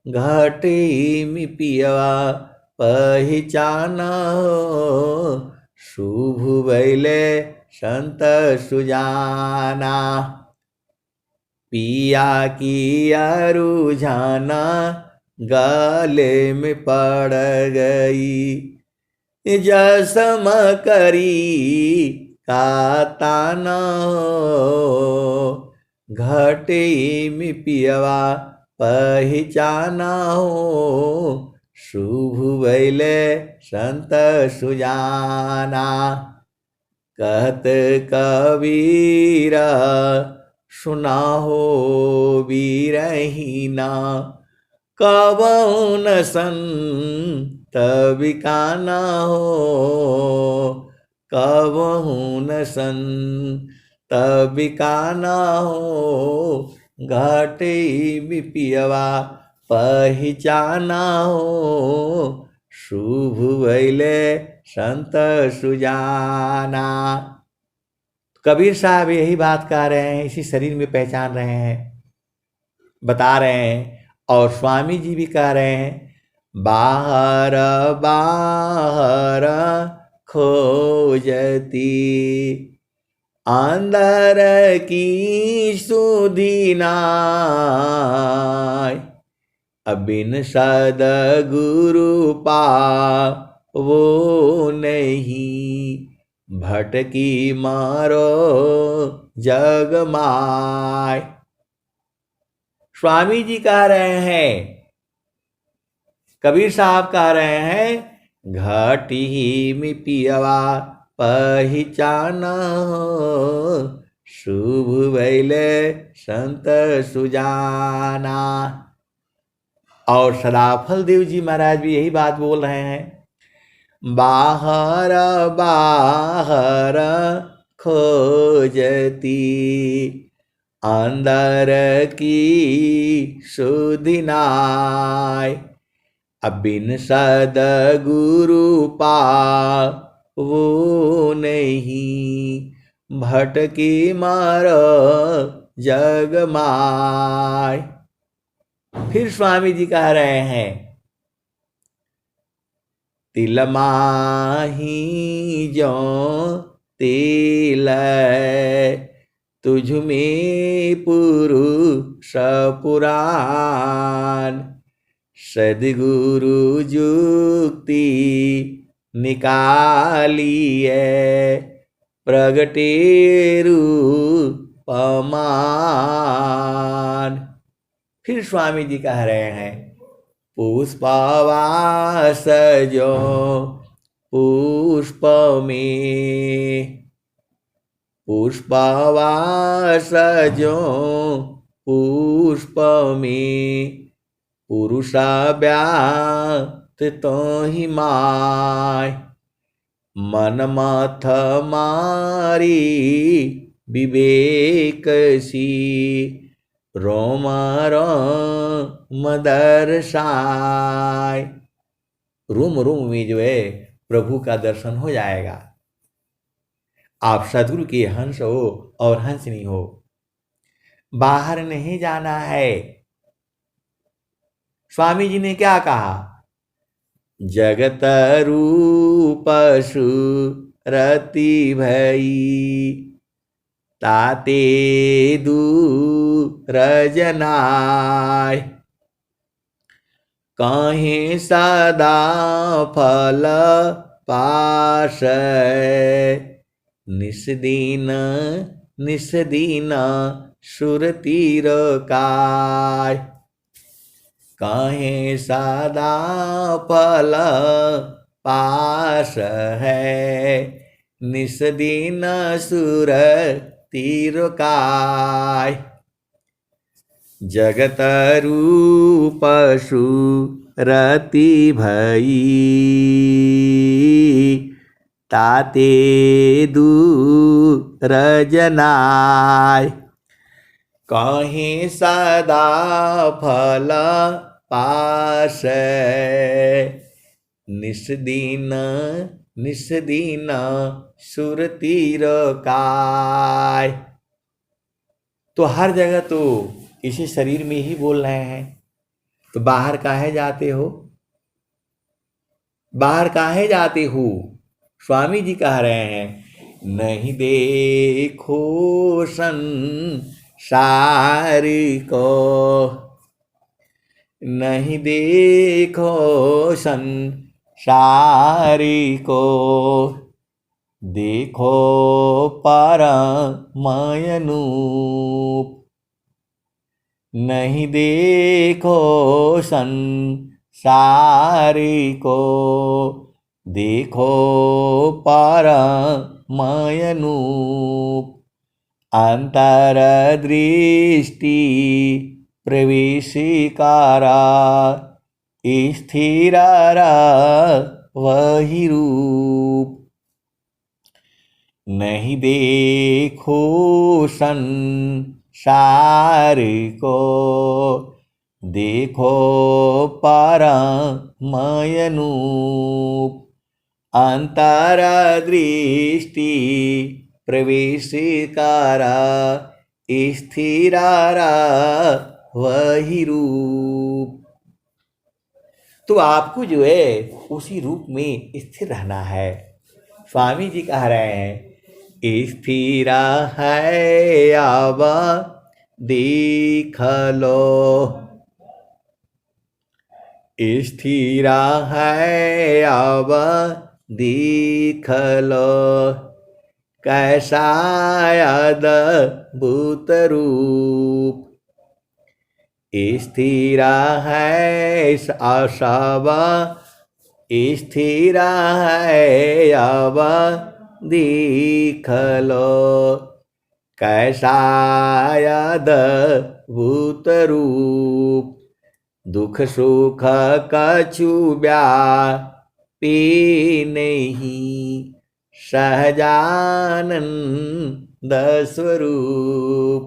घटी मि पियवा पहिचाना हो, शुभ भैले संत सुजाना। पिया की रुझाना गले में पड़ गई, जसम करी काताना हो, घटी मि पियवा पहिचाना हो, शुभ भैले संत सुजाना। कहत कबीरा सुना हो बीरहीना, कबहुन संत बिकाना हो, कबहुन संत तब काना हो, घटे बिपियवा पहचाना हो, शुभ भैले संत सुजाना। कबीर साहब यही बात कह रहे हैं, इसी शरीर में पहचान रहे हैं, बता रहे हैं। और स्वामी जी भी कह रहे हैं, बाहर बाहर खोजती, अंदर की सुधि नाय। अबिन सद्गुरु पा वो नहीं, भटकी मारो जग माय। स्वामी जी कह रहे हैं, कबीर साहब कह रहे हैं, घटी में पियवा पहचाना हो, शुभ भैले संत सुजाना। और सदाफल देव जी महाराज भी यही बात बोल रहे हैं, बाहर बाहर खोजती, अंदर की सुधि नाय। अबिन सद्गुरु पा वो नहीं, भटकी मारो जग माय। फिर स्वामी जी कह रहे हैं, तिल माही जो तिल, तुझ में पुरुष पुराण, सद्गुरु जुक्ति निकालिए, प्रगटे रूपमान। फिर स्वामी जी कह रहे हैं, पुष्पवास जो पुष्प में, पुष्पवास जो पुष्प में, पुरुष व्यात तो ही माय। मन मथ मारी विवेक सी, रोम रोम दर्शाय। रूम रूम में जो है प्रभु का दर्शन हो जाएगा। आप सद्गुरु के हंस हो और हंसनी हो, बाहर नहीं जाना है। स्वामी जी ने क्या कहा, जगत रूप सुरति भई, ताते दूर जनाय। कहीं सदा फल पास, निस्दीन निस्दीन सुरति काय। कहीं सदा फल पास है, निस्दीन सुरति काय। जगत रूप सुरति भई, ताते दूर जनाय। कहीं सदा फल पास, निस्दीन निस्दीन सुरति काय। तो हर जगह तो इसी शरीर में ही बोल रहे हैं, तो बाहर काहे जाते हो, बाहर काहे जाते हो। स्वामी जी कह रहे हैं, नहीं देखो संसार को, नहीं देखो संसार को, देखो परमयनूप। नहीं देखो संसार को, देखो परमयनूप। अंतर दृष्टि प्रवेशिकारा, स्थिर वही रूप। नहीं देखो संसार को, देखो परमयनूप। अंतरा दृष्टि प्रवेशकारा, स्थिरारा वही रूप। तो आपको जो है उसी रूप में स्थिर रहना है। स्वामी जी कह रहे हैं, स्थिरा है अब देख लो, स्थिरा है अब देख लो, कैसा अद्भुत रूप। स्थिरा है सब, स्थिरा है अब देख लो, कैसा अद्भुत रूप। दुख सुख कछु व्यापी नहीं, सहजानंद स्वरूप।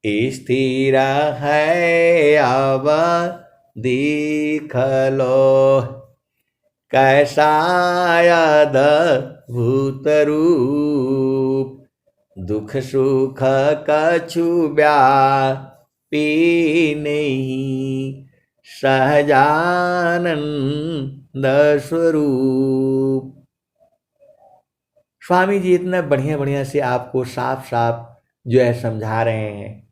स्थिर है अब देख लो, कैसा अद्भुत रूप। दुख सुख कछु व्यापी नहीं, सहजानंद स्वरूप। स्वामी जी इतना बढ़िया बढ़िया से आपको साफ साफ जो है समझा रहे हैं।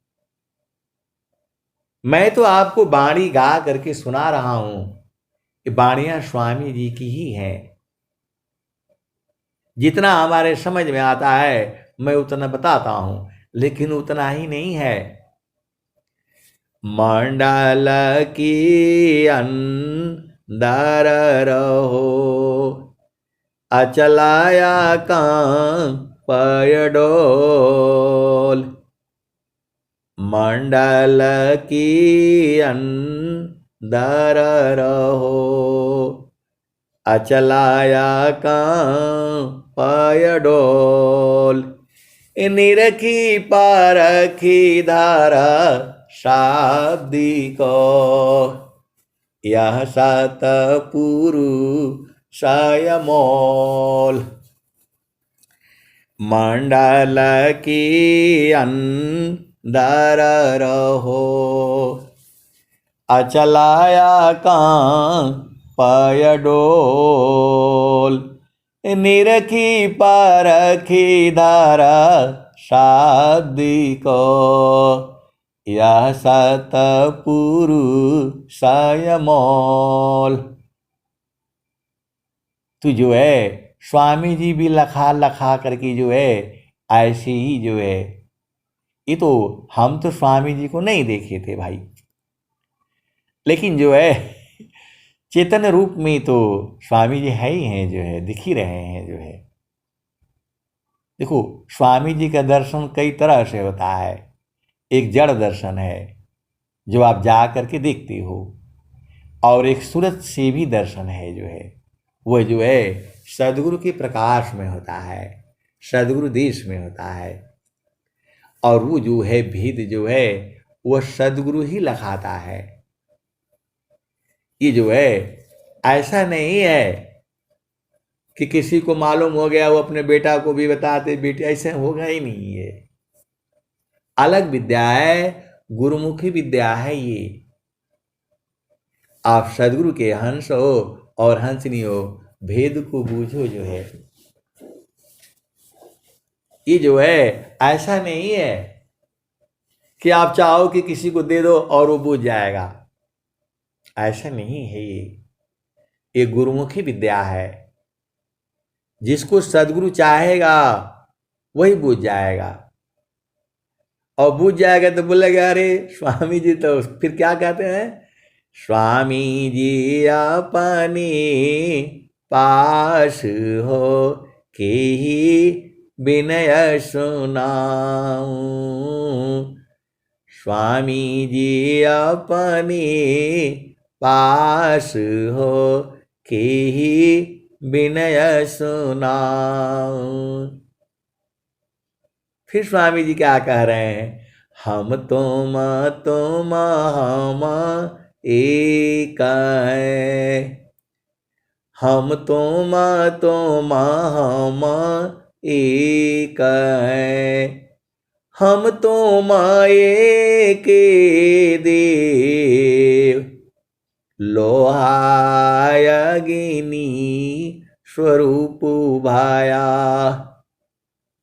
मैं तो आपको बाणी गा करके सुना रहा हूं, ये बाणियां स्वामी जी की ही हैं। जितना हमारे समझ में आता है मैं उतना बताता हूं, लेकिन उतना ही नहीं है। मंडल की अंदर रहो, अचलाया कां पयडोल। मंडल की अंदर रहो, अचलाया कां पयडोल। निरखी पारखी धारा शाब्दी को, यह सतपुरुषाय मोल। मंडल की अंदर रहो, अचलाया कां पयडोल। निरखी परखी धारा शाब्दी को, यह सतपुरुषाय मोल। तो जो है स्वामी जी भी लखा लखा करके जो है ऐसे ही जो है, ये तो हम तो स्वामी जी को नहीं देखे थे भाई, लेकिन जो है चेतन रूप में तो स्वामी जी है ही हैं, जो है दिख ही रहे हैं। जो है देखो स्वामी जी का दर्शन कई तरह से होता है। एक जड़ दर्शन है जो आप जा करके देखते हो, और एक सूरत से भी दर्शन है जो है वह जो है सदगुरु के प्रकाश में होता है, सदगुरु देश में होता है। और वो जो है भेद जो है वह सदगुरु ही लखाता है। ये जो है ऐसा नहीं है कि किसी को मालूम हो गया वो अपने बेटा को भी बताते, बेटे ऐसे होगा ही नहीं। ये अलग विद्या है, गुरुमुखी विद्या है। ये आप सदगुरु के हंस हो और हंसनी हो, भेद को बूझो। जो है ये जो है ऐसा नहीं है कि आप चाहो कि किसी को दे दो और वो बूझ जाएगा, ऐसा नहीं है। ये गुरुमुखी विद्या है। जिसको सदगुरु चाहेगा वही बूझ जाएगा, और बूझ जाएगा तो बोलेगा अरे स्वामी जी तो फिर क्या कहते हैं, स्वामी जी अपने पास हो के ही विनय सुनाऊं। स्वामी जी अपने पास हो के ही विनय सुनाऊं। फिर स्वामी जी क्या कह रहे हैं, हम तुम हम एक हैं, हम तुम हम एक हैं, हम तुम एक देव, लोहायगिनी स्वरूप भाया,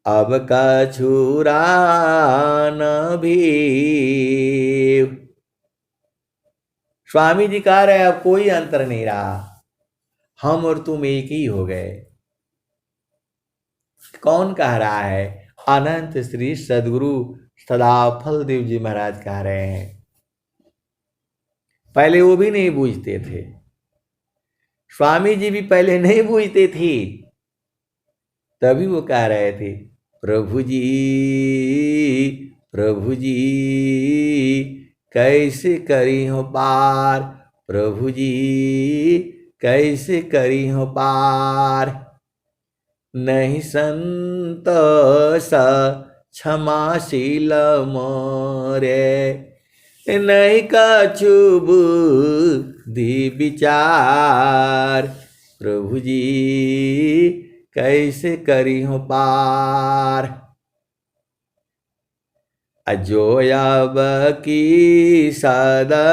अब कछुरा न भी। स्वामी जी कह रहे अब कोई अंतर नहीं रहा, हम और तुम एक ही हो गए। कौन कह रहा है? अनंत श्री सदगुरु सदाफल देव जी महाराज कह रहे हैं। पहले वो भी नहीं बूझते थे, स्वामी जी भी पहले नहीं बूझते थे, तभी वो कह रहे थे प्रभु जी कैसे करी हो पार, प्रभु जी कैसे करी हो पार, नहीं संतोष क्षमाशील मोरे, नहीं कछु बुद्धि विचार, प्रभु जी कैसे करी हो पार। अजोयब की सदा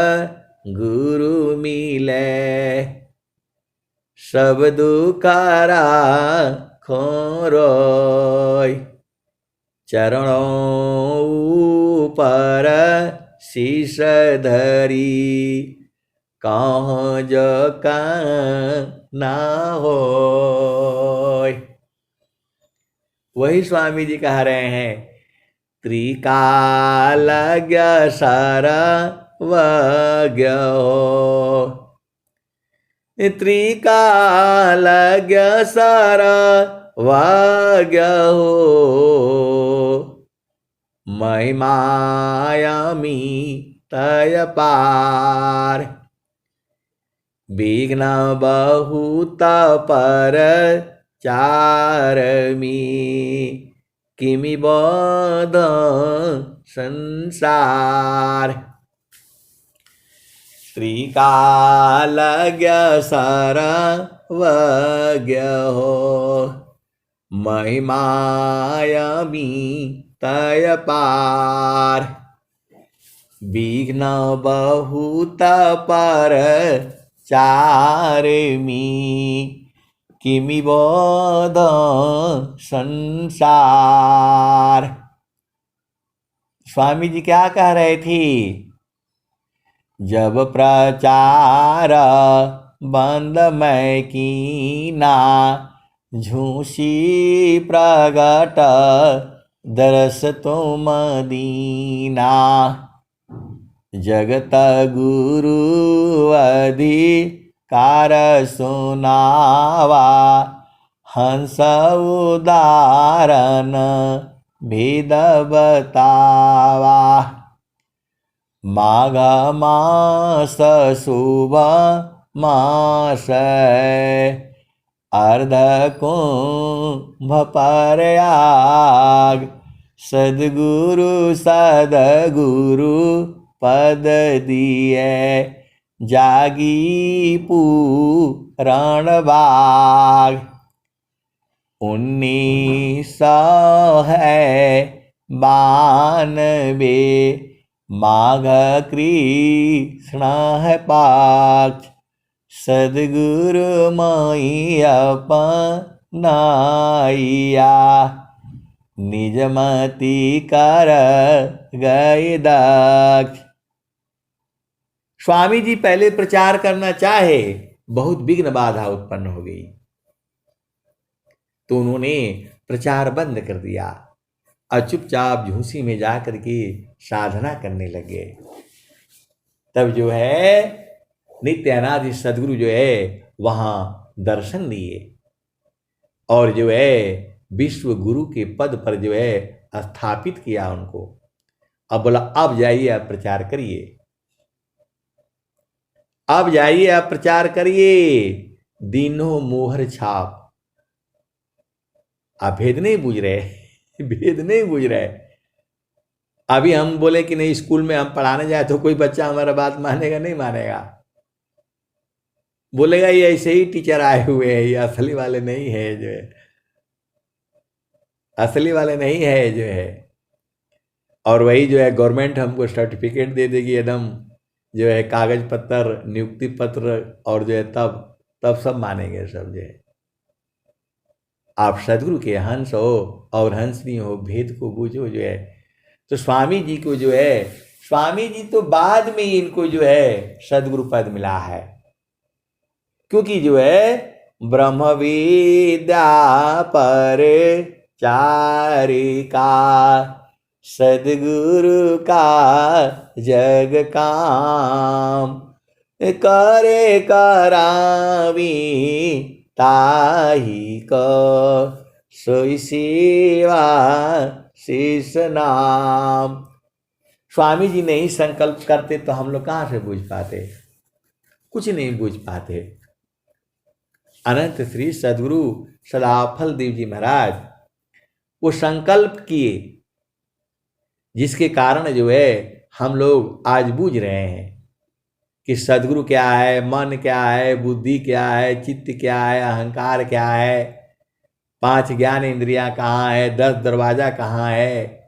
गुरु मिले, सब दुखारा खोरोय, चरणों पर शीश धरी, कहाँ जो ना हो। वही स्वामी जी कह रहे हैं, त्रिकालज्ञ सर्वज्ञ हो, त्रिकालज्ञ सर्वज्ञ हो, महिमायामी तय पार, विघ्न बहुत पर चारमी, किमि बोध संसार, त्रिकालज्ञ सर्वज्ञ हो, महिमायामी तय पार, विघ्न बहुत पर चारमी, किमि बोध संसार। स्वामी जी क्या कह रहे थे? जब प्रचार बंद मैं कीना, झूसी प्रगट दरस तुम दीना, जगत गुरु अधिकार सुनावा, हंस उदाहरण भेद बतावा, माघ मास शुभ मास, अर्ध कुंभ प्रयाग, सदगुरु सदगुरु पद दिए, जागी पूरण बाग, 1992 माघ कृष्ण है पाक्ष, सदगुरु मई अपनाइया, निजमति कर गए दक्ष। स्वामी जी पहले प्रचार करना चाहे, बहुत विघ्न बाधा उत्पन्न हो गई, तो उन्होंने प्रचार बंद कर दिया और चुपचाप झूसी में जाकर के साधना करने लगे। तब जो है नित्यानादि सदगुरु जो है वहां दर्शन दिए और जो है विश्व गुरु के पद पर जो है स्थापित किया उनको। अब बोला अब जाइए आप प्रचार करिए, अब जाइए आप प्रचार करिए, दीनो मोहर छाप। आप भेद नहीं बूझ रहे भेद नहीं बूझ रहे। अभी हम बोले कि नहीं स्कूल में हम पढ़ाने जाए तो कोई बच्चा हमारा बात मानेगा नहीं मानेगा, बोलेगा ये ऐसे ही टीचर आए हुए हैं, ये असली वाले नहीं है जो है, असली वाले नहीं है जो है। और वही जो है गवर्नमेंट हमको सर्टिफिकेट दे देगी एकदम जो है, कागज पत्र नियुक्ति पत्र, और जो है तब तब सब मानेंगे सब जो है। आप सदगुरु के हंस हो और हंसनी हो, भेद को बूझो जो है। तो स्वामी जी को जो है, स्वामी जी तो बाद में इनको जो है सदगुरु पद मिला है, क्योंकि जो है ब्रह्म विद्या पर चारिका सदगुरु का जग काम, करे करावी ताही को सोई सेवा शेष नाम। स्वामी जी नहीं संकल्प करते तो हम लोग कहाँ से बूझ पाते, कुछ नहीं बूझ पाते। अनंत श्री सदगुरु सदाफल देव जी महाराज वो संकल्प किए, जिसके कारण जो है हम लोग आज बूझ रहे हैं कि सदगुरु क्या है, मन क्या है, बुद्धि क्या है, चित्त क्या है, अहंकार क्या है, 5 ज्ञान इंद्रियां कहाँ है, 10 दरवाजा कहाँ है,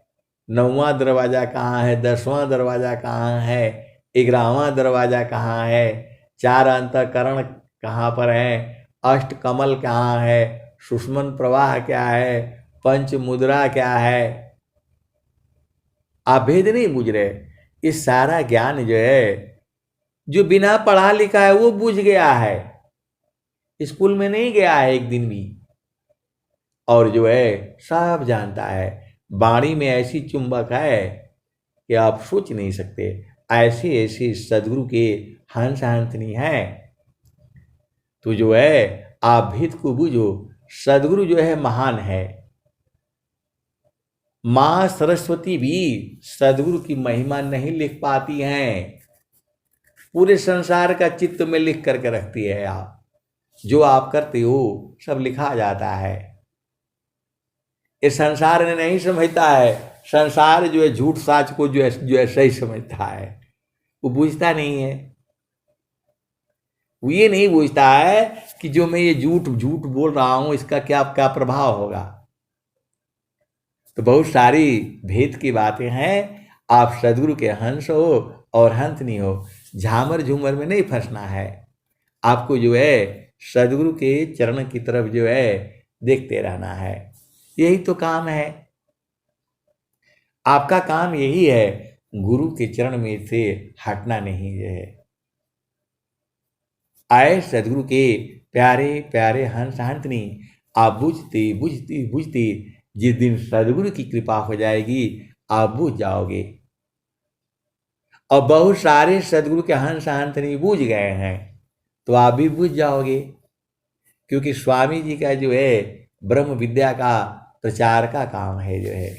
9वां दरवाजा कहाँ है, 10वां दरवाजा कहाँ है, 11वां दरवाजा कहाँ है, 4 अंतःकरण कहाँ पर है, अष्ट कमल कहाँ है, सुषमन प्रवाह क्या है, पंच मुद्रा क्या है। आप भेद नहीं बूझ रहे। इस सारा ज्ञान जो है, जो बिना पढ़ा लिखा है वो बूझ गया है, स्कूल में नहीं गया है एक दिन भी, और जो है सब जानता है। वाणी में ऐसी चुंबक है कि आप सोच नहीं सकते, ऐसे ऐसे सदगुरु के हंस हंसनी है। तो जो है आप भेद को बूझो, सदगुरु जो है महान है। मां सरस्वती भी सदगुरु की महिमा नहीं लिख पाती हैं, पूरे संसार का चित्त में लिख करके रखती है। आप जो आप करते हो सब लिखा जाता है। इस संसार ने नहीं समझता है, संसार जो है झूठ साच को जो है सही समझता है, वो बूझता नहीं है। वो ये नहीं बूझता है कि जो मैं ये झूठ झूठ बोल रहा हूं इसका क्या क्या प्रभाव होगा। तो बहुत सारी भेद की बातें हैं। आप सदगुरु के हंस हो और हंस नहीं हो, झामर झूमर में नहीं फंसना है। आपको जो है सदगुरु के चरण की तरफ जो है देखते रहना है, यही तो काम है। आपका काम यही है, गुरु के चरण में से हटना नहीं जो है। आए सदगुरु के प्यारे प्यारे हंस हंसनी, आप बुझते बुझते बुझते जिस दिन सदगुरु की कृपा हो जाएगी आप बुझ जाओगे। और बहुत सारे सदगुरु के हंस हंसनी बूझ गए हैं तो आप भी बूझ जाओगे, क्योंकि स्वामी जी का जो है ब्रह्म विद्या का प्रचार का काम है जो है।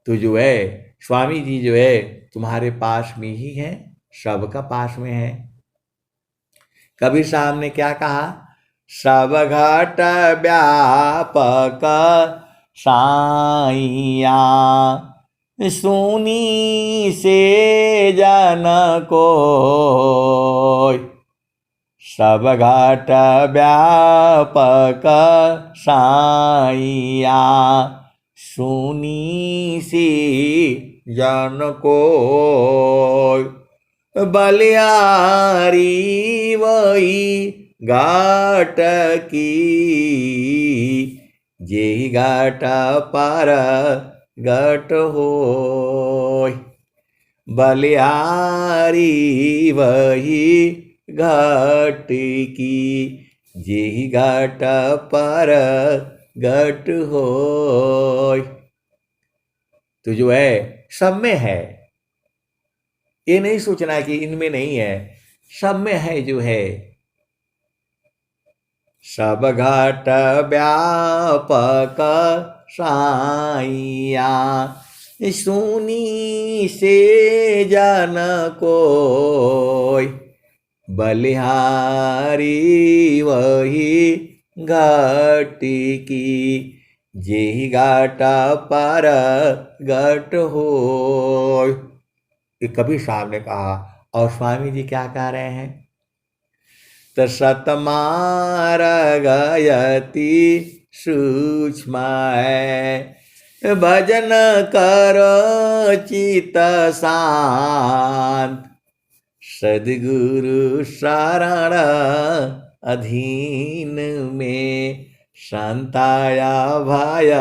तो जो है स्वामी जी जो है तुम्हारे पास में ही है, सबका पास में है। कबीर साहब ने क्या कहा, सब घट व्यापक साइया, सुनी से जन को, सब घट व्यापक साइया, सुनी से जन को, बलियारी वही घाट की, जेहि घाट पर घट होय, बलिहारी वही घट की, जेहि घाट पर घट होय। तो जो है सब में है, ये नहीं सोचना कि इनमें नहीं है, सब में है जो है। सब घट व्यापक साइया, सुनी से जन कोय, बलिहारी वही घाट की, जेहि घाटा पर घट हो। ये कबीर साहब ने कहा। और स्वामी जी क्या कह रहे हैं? तो सतमार गयति सूक्ष्म है, भजन करो चित शांत, सद्गुरु शरण अधीन में, शांताया भय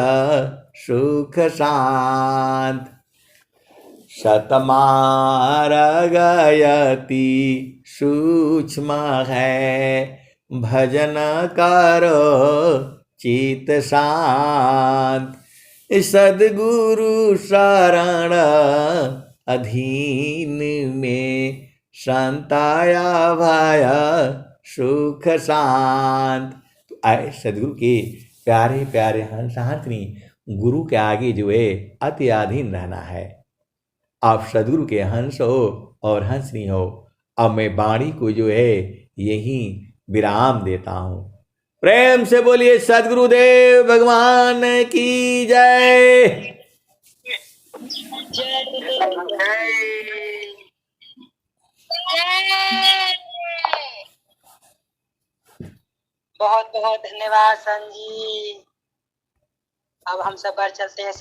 सुख शांत। सतमार गयति सूक्ष्म है, भजन करो चित शांत, सद्गुरु शरण अधीन में, शांताया भय सुख शांत। तो आए सद्गुरु के प्यारे प्यारे हंस हंसनी, गुरु के आगे जो है अति अधीन रहना है। आप सद्गुरु के हंस हो और हंसनी हो। अब मैं वाणी को जो है यही विराम देता हूं। प्रेम से बोलिए सद्गुरुदेव भगवान की जय। बहुत बहुत धन्यवाद संत जी। अब हम सब बार चलते हैं।